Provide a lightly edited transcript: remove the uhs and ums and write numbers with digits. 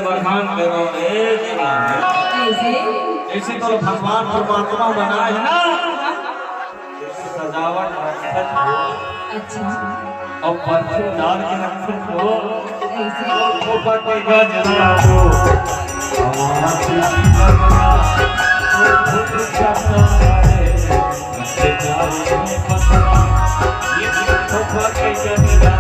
बखान करो रे कैसे? जैसे तो भगवान परमात्मा बना है ना, सजावट अच्छा और परफ्यूम डाल के रखे हो, कैसे? ऊपर कोई गजरा हो हमारा खुशी करना और खुद करना है बच्चे जाने में पता ये ऊपर कोई गजरा